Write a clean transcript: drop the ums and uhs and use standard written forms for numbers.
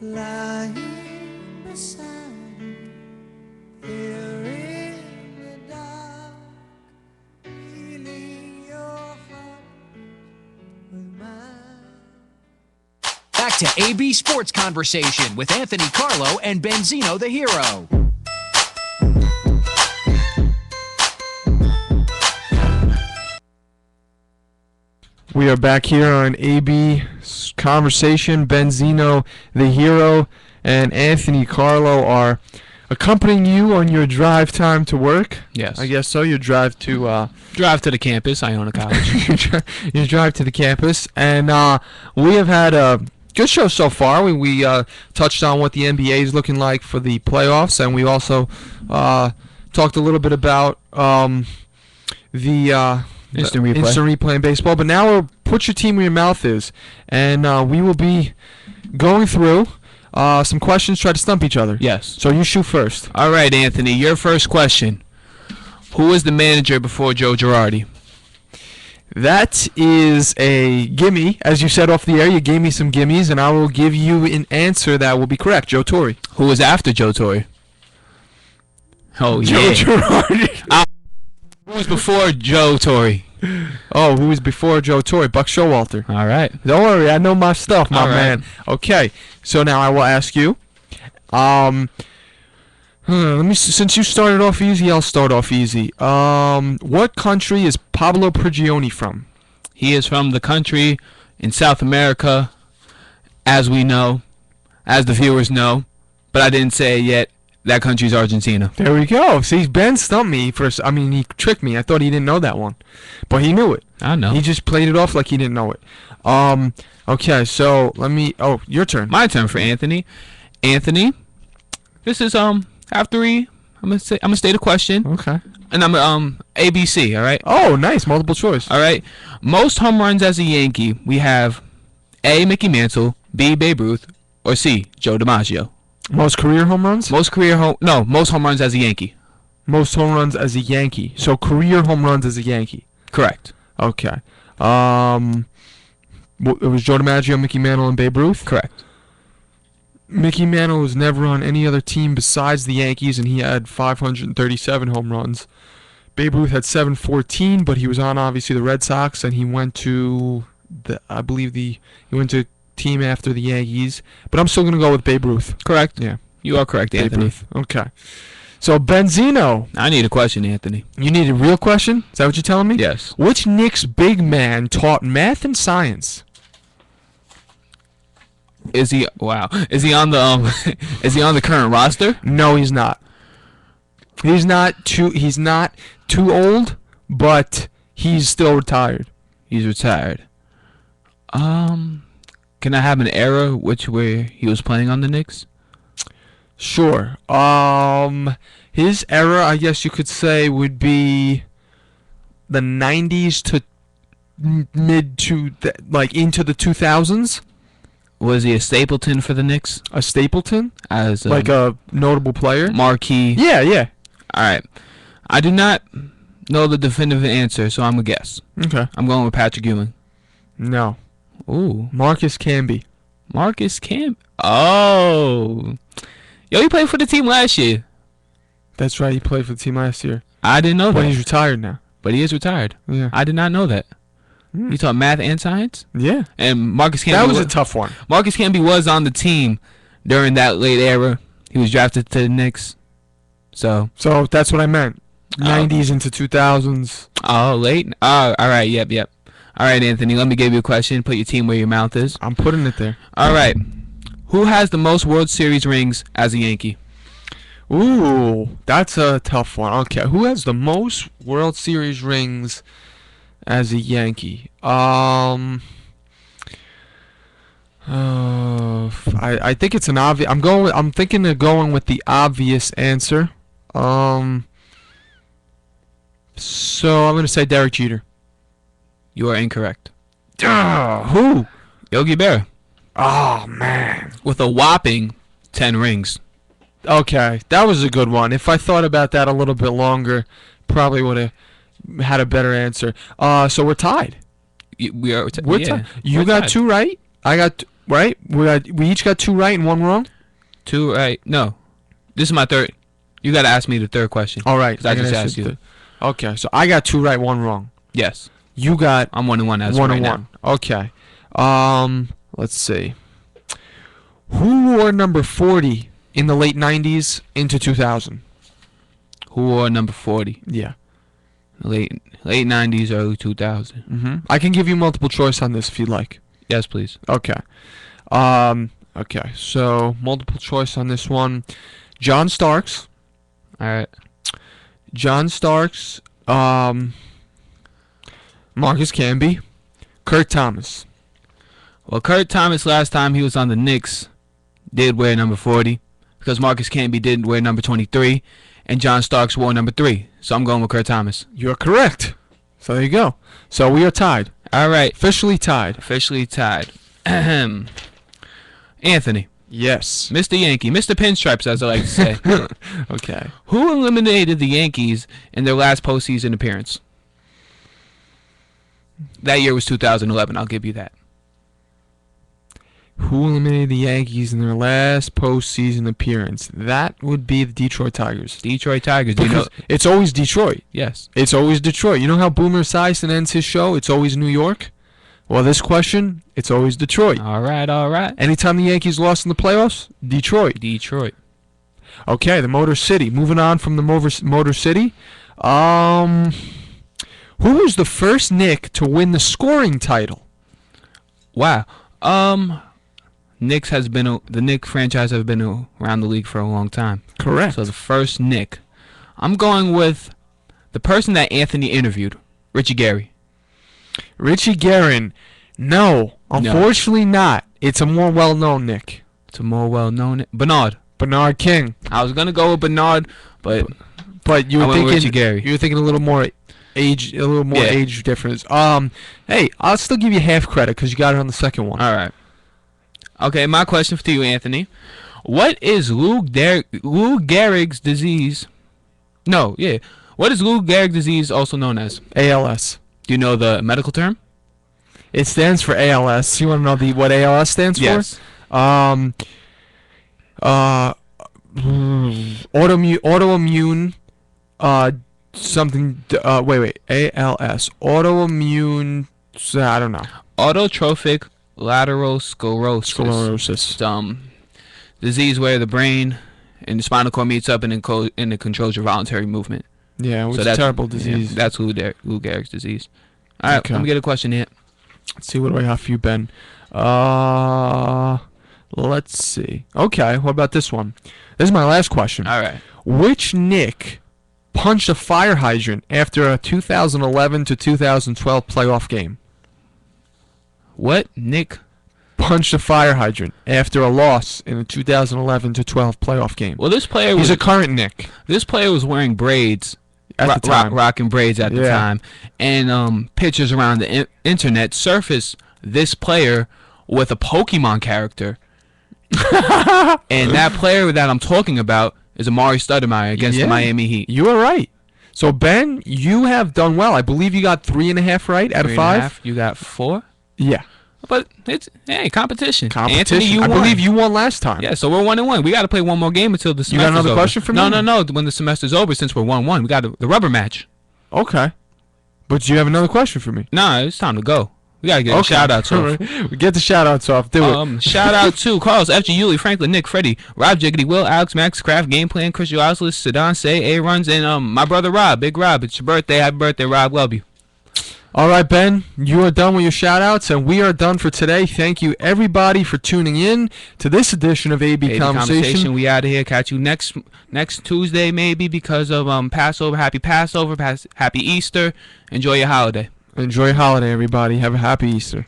lying beside you, here in the dark, feeling your heart with mine. Back to AB Sports Conversation with Anthony Carlo and Benzino the Hero. We are back here on AB Conversation. Benzino the Hero and Anthony Carlo are accompanying you on your drive time to work. Yes. I guess so. Your drive to Drive to the campus, Iona College. your drive to the campus. And we have had a good show so far. We touched on what the NBA is looking like for the playoffs, and we also talked a little bit about the Instant replay. Instant replay in baseball. But now we'll put your team where your mouth is, and we will be going through some questions, try to stump each other. Yes. So you shoot first. All right, Anthony, your first question. Who was the manager before Joe Girardi? That is a gimme. As you said off the air, you gave me some gimmies, and I will give you an answer that will be correct. Joe Torre. Who was after Joe Torre? Oh, Joe yeah. Girardi. Who was before Joe Torre? Oh, who was before Joe Torre? Buck Showalter. All right. Don't worry, I know my stuff, my All right. man. Okay, so now I will ask you. Since you started off easy, I'll start off easy. What country is Pablo Prigioni from? He is from the country in South America, as we know, as the viewers know, but I didn't say it yet. That country's Argentina. There we go. See, Ben stumped me first. I mean, he tricked me. I thought he didn't know that one, but he knew it. I know. He just played it off like he didn't know it. Okay, so let me. Oh, your turn. My turn for Anthony. Anthony, this is after I'm gonna state a question, Okay. and I'm ABC. All right. Oh, nice. Multiple choice. All right. Most home runs as a Yankee, we have A. Mickey Mantle, B. Babe Ruth, or C. Joe DiMaggio. Most career home runs? Most home runs as a Yankee. Most home runs as a Yankee. So career home runs as a Yankee. Correct. Okay. It was Joe DiMaggio, Mickey Mantle, and Babe Ruth? Correct. Mickey Mantle was never on any other team besides the Yankees, and he had 537 home runs. Babe Ruth had 714, but he was on, obviously, the Red Sox, and he went to, he went to team after the Yankees. But I'm still going to go with Babe Ruth. Correct. Yeah. You are correct, Babe Anthony. Ruth. Okay. So, Benzino. I need a question, Anthony. You need a real question? Is that what you're telling me? Yes. Which Knicks big man taught math and science? Is he on the is he on the current roster? No, he's not. He's not too old, but he's still retired. He's retired. Can I have an era where he was playing on the Knicks? Sure. His era, I guess you could say, would be the 90s to into the 2000s. Was he a Stapleton for the Knicks? A Stapleton? As Like a notable player? marquee? Yeah. All right. I do not know the definitive answer, so I'm going to guess. Okay. I'm going with Patrick Ewing. No. Ooh. Marcus Camby. Marcus Camby. Oh. Yo, he played for the team last year. That's right, he played for the team last year. I didn't know But that. he's retired now. But he is retired. Yeah. I did not know that. He taught math and science? Yeah. And Marcus Camby That was a tough one. Marcus Camby was on the team during that late era. He was drafted to the Knicks. So that's what I meant. 90s into 2000s. Oh, late? Oh, all right. Yep. All right, Anthony, let me give you a question. Put your team where your mouth is. I'm putting it there. All right. Who has the most World Series rings as a Yankee? Ooh, that's a tough one. Okay, who has the most World Series rings as a Yankee? I think it's an obvious. I'm thinking of going with the obvious answer. So I'm gonna say Derek Jeter. You are incorrect. Who? Yogi Berra. Oh man. With a whopping 10 rings. Okay, that was a good one. If I thought about that a little bit longer, probably would have had a better answer. So we're tied. We're We're tied. You got tied. 2 right. I got. right? We each got 2 right and 1 wrong. 2 right. No, this is my third. You got to ask me the third question. All right. 'Cause I just asked you. Okay, so I got 2 right, 1 wrong. Yes. You got I'm 1-1 as 1 right and now. 1. Okay. Let's see. Who wore number 40 in the late 90s into 2000? Who wore number 40? Yeah. Late 90s, early 2000. Mm-hmm. I can give you multiple choice on this if you'd like. Yes, please. Okay. Okay. So multiple choice on this one. John Starks. All right. John Starks. Marcus Camby. Kurt Thomas. Well, Kurt Thomas last time he was on the Knicks did wear number 40 because Marcus Camby did wear number 23, and John Starks wore number 3. So I'm going with Kurt Thomas. You're correct. So there you go. So we are tied. All right. Officially tied. Officially tied. Anthony. Yes. Mr. Yankee. Mr. Pinstripes, as I like to say. Okay. Who eliminated the Yankees in their last postseason appearance? That year was 2011. I'll give you that. Who eliminated the Yankees in their last postseason appearance? That would be the Detroit Tigers. Detroit Tigers. Do you know? Because it's always Detroit. Yes. It's always Detroit. You know how Boomer Esiason ends his show? It's always New York. Well, this question, it's always Detroit. All right. All right. Anytime the Yankees lost in the playoffs, Detroit. Detroit. Okay, the Motor City. Moving on from the Motor City. Who was the first Knick to win the scoring title? Wow. The Knick franchise has been around the league for a long time. Correct. So the first Knick. I'm going with the person that Anthony interviewed, Richie Gary. Richie Guerin. No, unfortunately not. It's a more well-known Knick. It's a more well-known Bernard King. I was gonna go with Bernard, but you I were went with Richie thinking Gary. You were thinking a little more age difference. Hey, I'll still give you half credit because you got it on the second one. All right. Okay, my question to you, Anthony. What is Lou Gehrig's disease? No, yeah. What is Lou Gehrig disease also known as? ALS. Do you know the medical term? It stands for ALS. You want to know what ALS stands for? Yes. Autoimmune. Something. Wait. ALS. Autoimmune. I don't know. Autotrophic lateral sclerosis. Disease where the brain and the spinal cord meets up and it controls your voluntary movement. Yeah, it's a terrible disease. Yeah, that's Lou Gehrig's disease. All right, Okay. let me get a question here. Let's see, what do I have for you, Ben? Let's see. Okay, what about this one? This is my last question. All right. Which Knick punched a fire hydrant after a 2011 to 2012 playoff game? What Knick punched a fire hydrant after a loss in a 2011 to 12 playoff game? Well, this player He's was a current Knick. This player was wearing braids at the time. rocking braids at the time, and pictures around the internet surfaced this player with a Pokemon character, and that player that I'm talking about is Amari Stoudemire against the Miami Heat. You are right. So Ben, you have done well. I believe you got 3.5 right out of 5. You got 4. Yeah. But it's competition. Competition. Anthony, you I won. believe you won last time. Yeah, so we're 1-1. We got to play one more game until the semester's over. You got another question for me? No. When the semester's over, since we're 1-1, we got the rubber match. Okay. But do you have another question for me? No, it's time to go. We got to get shout-outs off. We get the shout-outs off. Do it. Shout out to Carlos, FG, Yuli, Franklin, Nick, Freddie, Rob, Jiggity, Will, Alex, Max, Craft, Game Plan, Chris Yosless, Sedan, Say, A Runs, and my brother Rob, Big Rob. It's your birthday. Happy birthday, Rob. Love you. All right, Ben, you are done with your shout-outs, and we are done for today. Thank you, everybody, for tuning in to this edition of AB Conversation. We out of here. Catch you next Tuesday, maybe, because of Passover. Happy Passover. Happy Easter. Enjoy your holiday. Enjoy your holiday, everybody. Have a happy Easter.